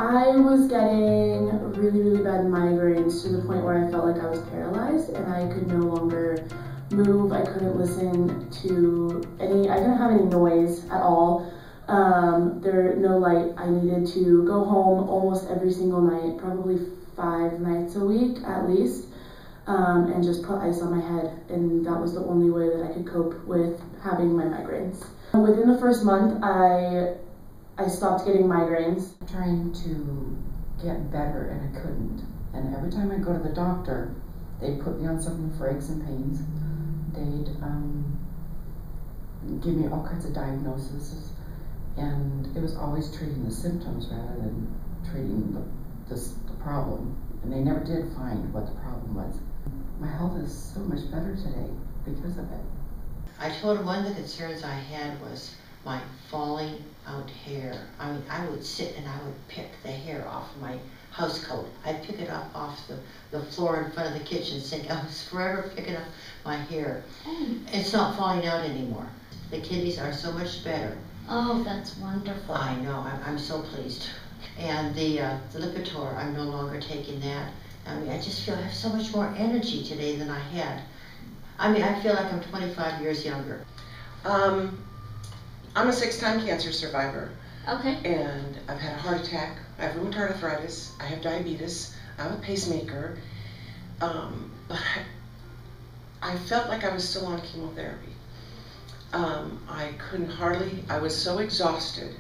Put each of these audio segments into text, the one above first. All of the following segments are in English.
I was getting really bad migraines to the point where I felt like I was paralyzed and I could no longer move. I couldn't listen to I couldn't have any noise at all. No light. I needed to go home almost every single night, probably 5 nights a week at least, and just put ice on my head, and that was the only way that I could cope with having my migraines. Within the first month, I stopped getting migraines. Trying to get better and I couldn't. And every time I go to the doctor, they'd put me on something for aches and pains. They'd give me all kinds of diagnoses. And it was always treating the symptoms rather than treating the problem. And they never did find what the problem was. My health is so much better today because of it. I told him one of the concerns I had was my falling out hair. I mean, I would sit and I would pick the hair off of my house coat. I'd pick it up off the floor in front of the kitchen sink. I was forever picking up my hair. It's not falling out anymore. The kidneys are so much better. Oh, that's wonderful. I know, I'm so pleased. And the Lipitor, I'm no longer taking that. I mean, I just feel I have so much more energy today than I had. I mean, I feel like I'm 25 years younger. I'm a 6-time cancer survivor. Okay. And I've had a heart attack, I have rheumatoid arthritis, I have diabetes, I have a pacemaker. But I felt like I was still on chemotherapy. I was so exhausted.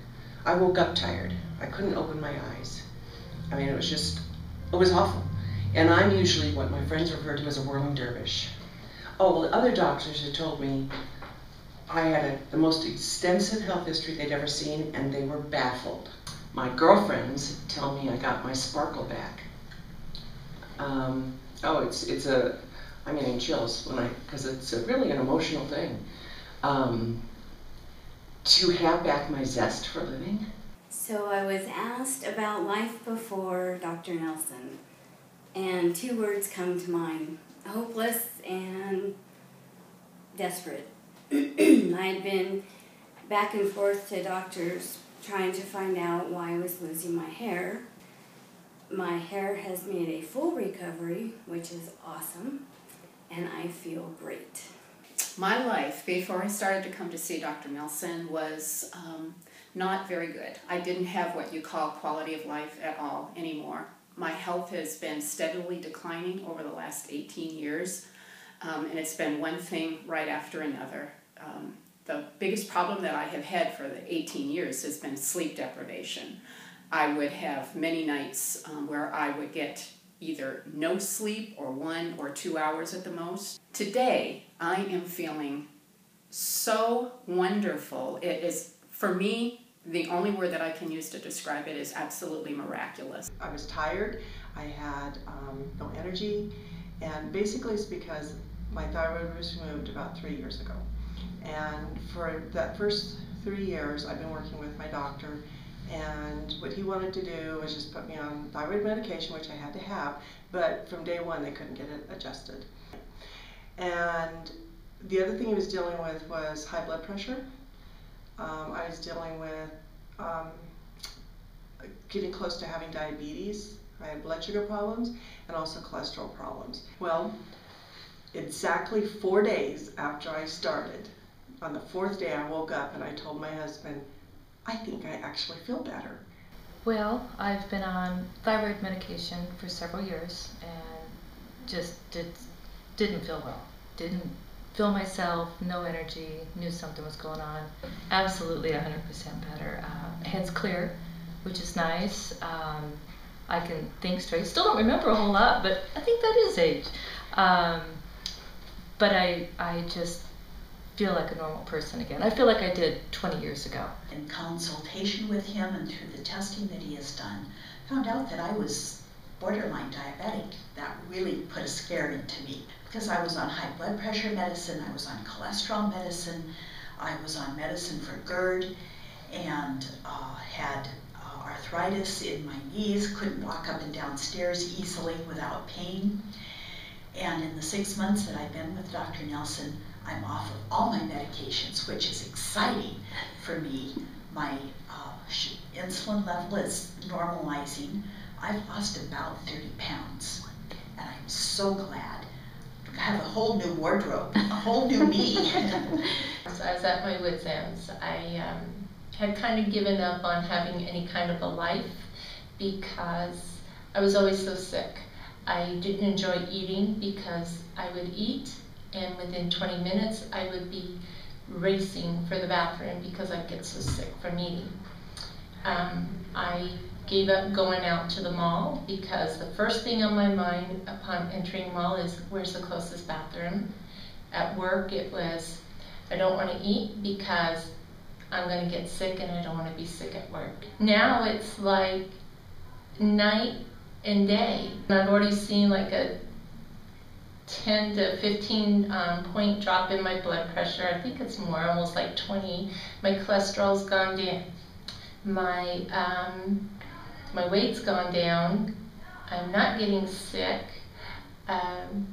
I woke up tired. I couldn't open my eyes. I mean, it was awful. And I'm usually what my friends refer to as a whirling dervish. Oh, well, other doctors had told me I had the most extensive health history they'd ever seen, and they were baffled. My girlfriends tell me I got my sparkle back. I'm in chills because it's really an emotional thing. To have back my zest for living. So I was asked about life before Dr. Nelson, and 2 words come to mind: hopeless and desperate. I'd been back and forth to doctors trying to find out why I was losing my hair. My hair has made a full recovery, which is awesome, and I feel great. My life before I started to come to see Dr. Nelson was not very good. I didn't have what you call quality of life at all anymore. My health has been steadily declining over the last 18 years, and it's been one thing right after another. The biggest problem that I have had for the 18 years has been sleep deprivation. I would have many nights where I would get either no sleep or 1 or 2 hours at the most. Today, I am feeling so wonderful. It is, for me, the only word that I can use to describe it is absolutely miraculous. I was tired, I had no energy, and basically it's because my thyroid was removed about 3 years ago. And for that first 3 years, I've been working with my doctor, and what he wanted to do was just put me on thyroid medication, which I had to have, but from day one they couldn't get it adjusted. And the other thing he was dealing with was high blood pressure. I was dealing with getting close to having diabetes. I had blood sugar problems and also cholesterol problems. Well, exactly 4 days after I started, on the 4th day I woke up and I told my husband, I think I actually feel better. Well, I've been on thyroid medication for several years and just didn't feel well. Didn't feel myself, no energy, knew something was going on. Absolutely 100% better. Head's clear, which is nice. I can think straight. Still don't remember a whole lot, but I think that is age. But I just feel like a normal person again. I feel like I did 20 years ago. In consultation with him and through the testing that he has done, found out that I was borderline diabetic. That really put a scare into me because I was on high blood pressure medicine, I was on cholesterol medicine, I was on medicine for GERD, and had arthritis in my knees, couldn't walk up and down stairs easily without pain. And in the 6 months that I've been with Dr. Nelson, I'm off of all my medications, which is exciting for me. My insulin level is normalizing. I've lost about 30 pounds, and I'm so glad. I have a whole new wardrobe, a whole new me. So I was at my wit's ends. I had kind of given up on having any kind of a life because I was always so sick. I didn't enjoy eating because I would eat and within 20 minutes I would be racing for the bathroom because I'd get so sick from eating. I gave up going out to the mall because the first thing on my mind upon entering the mall is where's the closest bathroom. At work it was I don't want to eat because I'm going to get sick and I don't want to be sick at work. Now it's like night and day. I've already seen like a 10 to 15 point drop in my blood pressure. I think it's more, almost like 20. My cholesterol's gone down. My weight's gone down. I'm not getting sick. I'm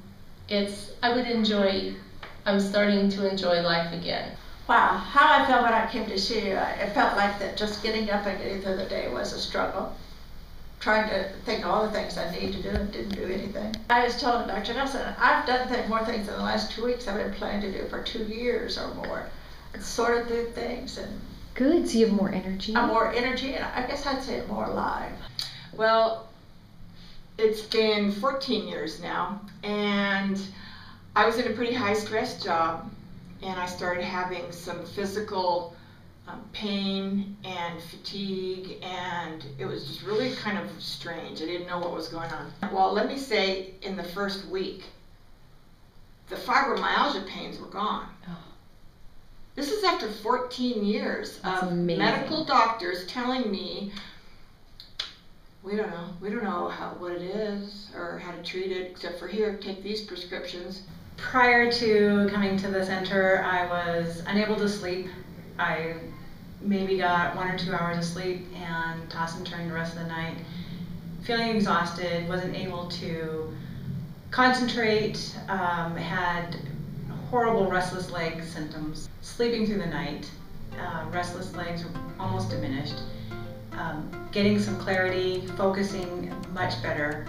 starting to enjoy life again. Wow, how I felt when I came to see you, it felt like that just getting up and getting through the day was a struggle. Trying to think of all the things I need to do and didn't do anything. I was telling Dr. Nelson, I've done more things in the last 2 weeks I've been planning to do for 2 years or more. And sorted through things and good, so you have more energy. I'm more energy, and I guess I'd say more alive. Well, it's been 14 years now, and I was in a pretty high stress job, and I started having some physical pain and fatigue, and it was just really kind of strange. I didn't know what was going on. Well, let me say, in the first week, the fibromyalgia pains were gone. Oh. This is after 14 years of medical doctors telling me, we don't know what it is or how to treat it, except for here, take these prescriptions. Prior to coming to the center, I was unable to sleep. I maybe got 1 or 2 hours of sleep and tossed and turned the rest of the night. Feeling exhausted, wasn't able to concentrate, had horrible restless leg symptoms. Sleeping through the night, restless legs were almost diminished. Getting some clarity, focusing much better.